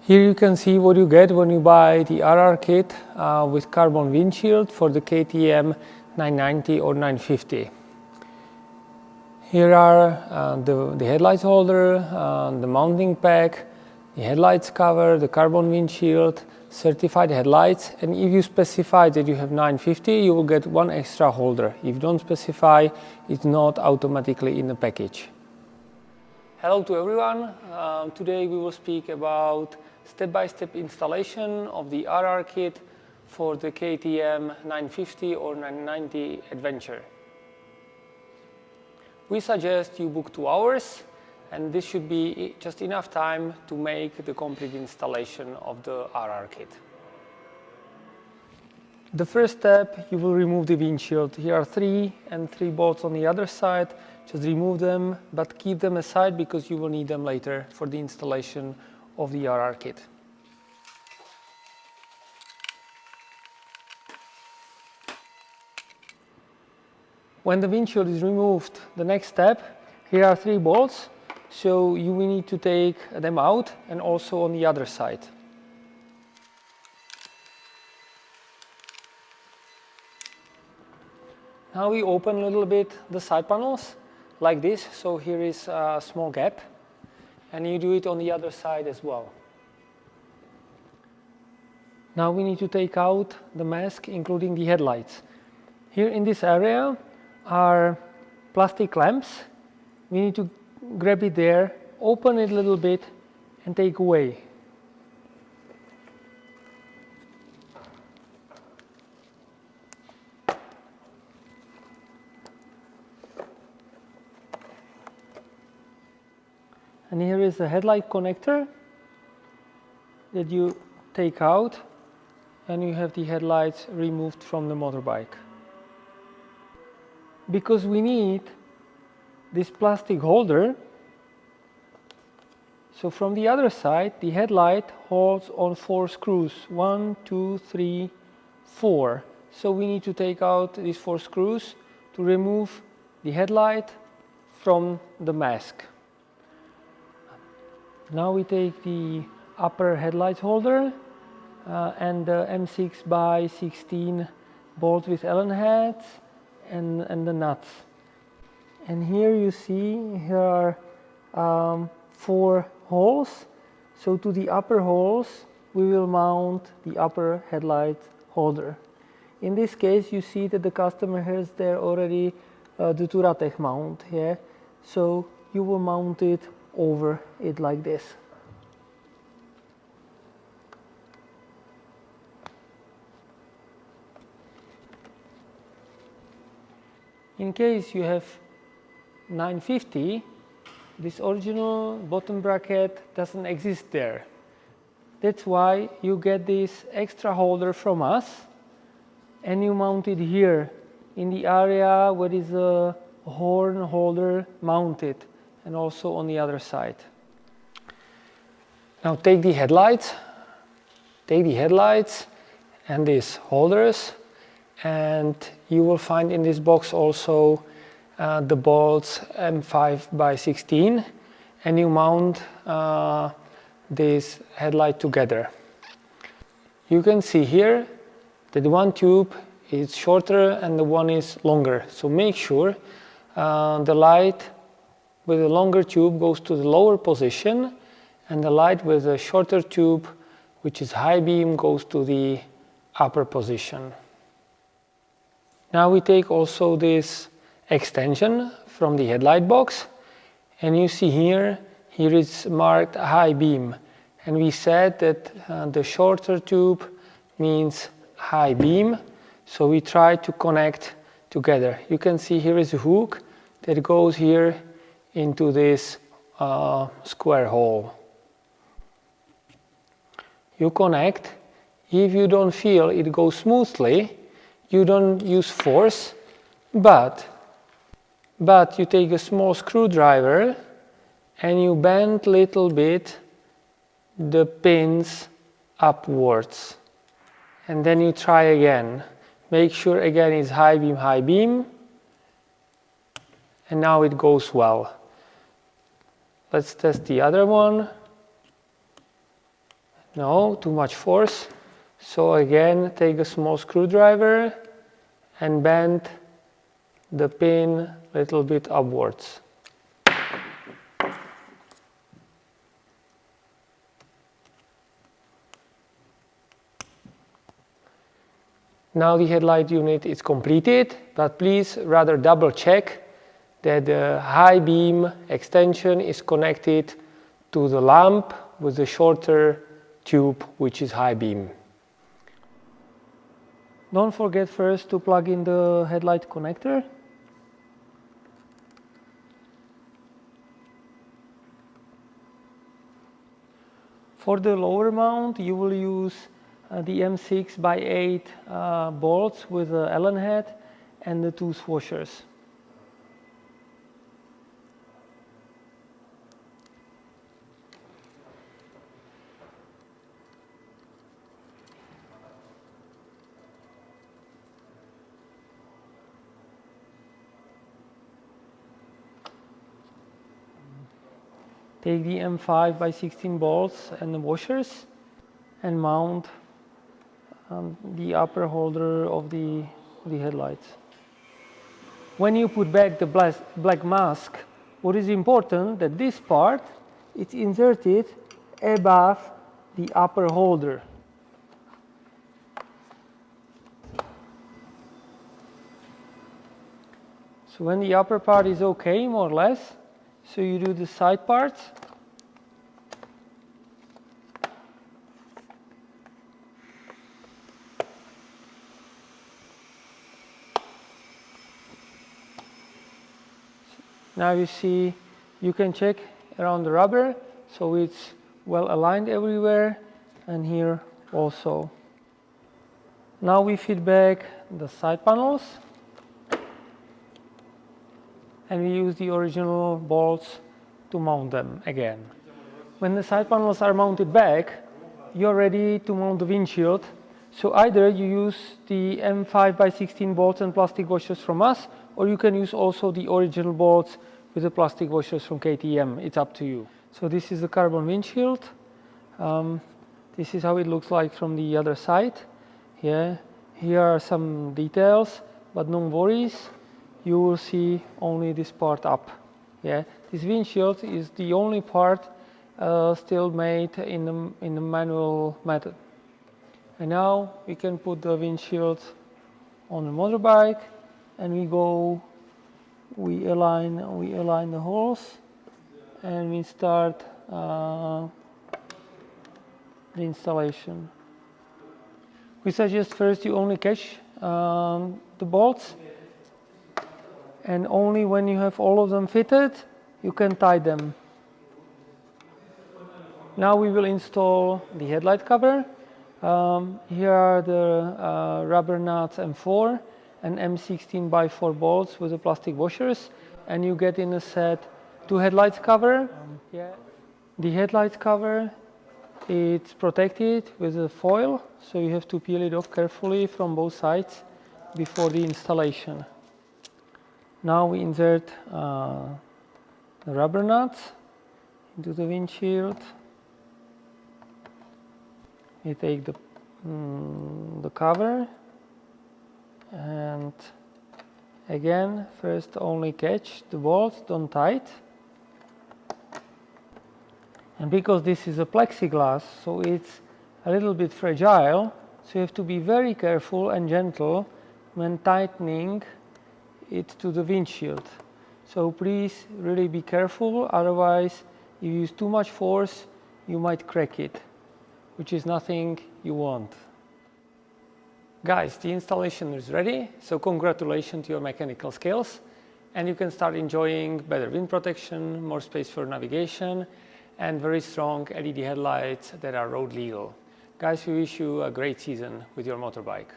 Here you can see what you get when you buy the RR kit with carbon windshield for the KTM 990 or 950. Here are the headlights holder, the mounting pack, the headlights cover, the carbon windshield, certified headlights, and if you specify that you have 950, you will get one extra holder. If you don't specify, it's not automatically in the package. Hello to everyone. Today we will speak about step-by-step installation of the RR kit for the KTM 950 or 990 Adventure. We suggest you book 2 hours, and this should be just enough time to make the complete installation of the RR kit. The first step, you will remove the windshield. Here are 3 and 3 bolts on the other side. Just remove them, but keep them aside because you will need them later for the installation of the RR kit. When the windshield is removed, the next step, here are 3 bolts, so you will need to take them out and also on the other side. Now we open a little bit the side panels like this, so here is a small gap, and you do it on the other side as well. Now we need to take out the mask, including the headlights. Here in this area are plastic clamps. We need to grab it there, open it a little bit, and take away. And here is the headlight connector that you take out, and you have the headlights removed from the motorbike. Because we need this plastic holder, so from the other side, the headlight holds on 4 screws. 1, 2, 3, 4. So we need to take out these 4 screws to remove the headlight from the mask. Now we take the upper headlight holder and the M6 by 16 bolt with Allen heads and the nuts. And here you see, here are 4 holes. So to the upper holes, we will mount the upper headlight holder. In this case, you see that the customer has there already the Touratech mount here. So you will mount it over it like this. In case you have 950, this original bottom bracket doesn't exist there. That's why you get this extra holder from us, and you mount it here in the area where is a horn holder mounted, and also on the other side. Now take the headlights and these holders, and you will find in this box also the bolts M5 by 16, and you mount this headlight together. You can see here that one tube is shorter and the one is longer, so make sure the light with a longer tube goes to the lower position, and the light with a shorter tube, which is high beam, goes to the upper position. Now we take also this extension from the headlight box, and you see here is marked high beam, and we said that the shorter tube means high beam, so we try to connect together. You can see here is a hook that goes here into this square hole. You connect. If you don't feel it goes smoothly, you don't use force, but you take a small screwdriver and you bend a little bit the pins upwards, and then you try again. Make sure again it's high beam, and now it goes well. Let's test the other one. No, too much force. So again, take a small screwdriver and bend the pin a little bit upwards. Now the headlight unit is completed, but please rather double check that the high beam extension is connected to the lamp with the shorter tube, which is high beam. Don't forget first to plug in the headlight connector. For the lower mount, you will use the M6x8 bolts with the Allen head and the 2 washers. Take the M5x16 bolts and the washers and mount the upper holder of the headlights. When you put back the black mask, what is important that this part is inserted above the upper holder. So when the upper part is okay, more or less, so you do the side parts. Now you see, you can check around the rubber, so it's well aligned everywhere, and here also. Now we fit back the side panels, and we use the original bolts to mount them again. When the side panels are mounted back, you're ready to mount the windshield. So either you use the M5x16 bolts and plastic washers from us, or you can use also the original bolts with the plastic washers from KTM. It's up to you. So this is the carbon windshield. This is how it looks like from the other side. Yeah. Here are some details, but no worries. You will see only this part up. Yeah. This windshield is the only part still made in the manual method. And now we can put the windshield on the motorbike, and we align the holes, and we start the installation. We suggest first you only catch the bolts, and only when you have all of them fitted, you can tie them. Now we will install the headlight cover. Here are the rubber nuts M4 and M16x4 bolts with the plastic washers, and you get in a set 2 headlights cover. The headlights cover, it's protected with a foil, so you have to peel it off carefully from both sides before the installation. Now we insert the rubber nuts into the windshield. You take the cover, and again, first only catch the bolts, don't tie it. And because this is a plexiglass, so it's a little bit fragile, so you have to be very careful and gentle when tightening it to the windshield. So please really be careful, otherwise if you use too much force, you might crack it, which is nothing you want. Guys, the installation is ready, so congratulations to your mechanical skills, and you can start enjoying better wind protection, more space for navigation, and very strong LED headlights that are road legal. Guys, we wish you a great season with your motorbike.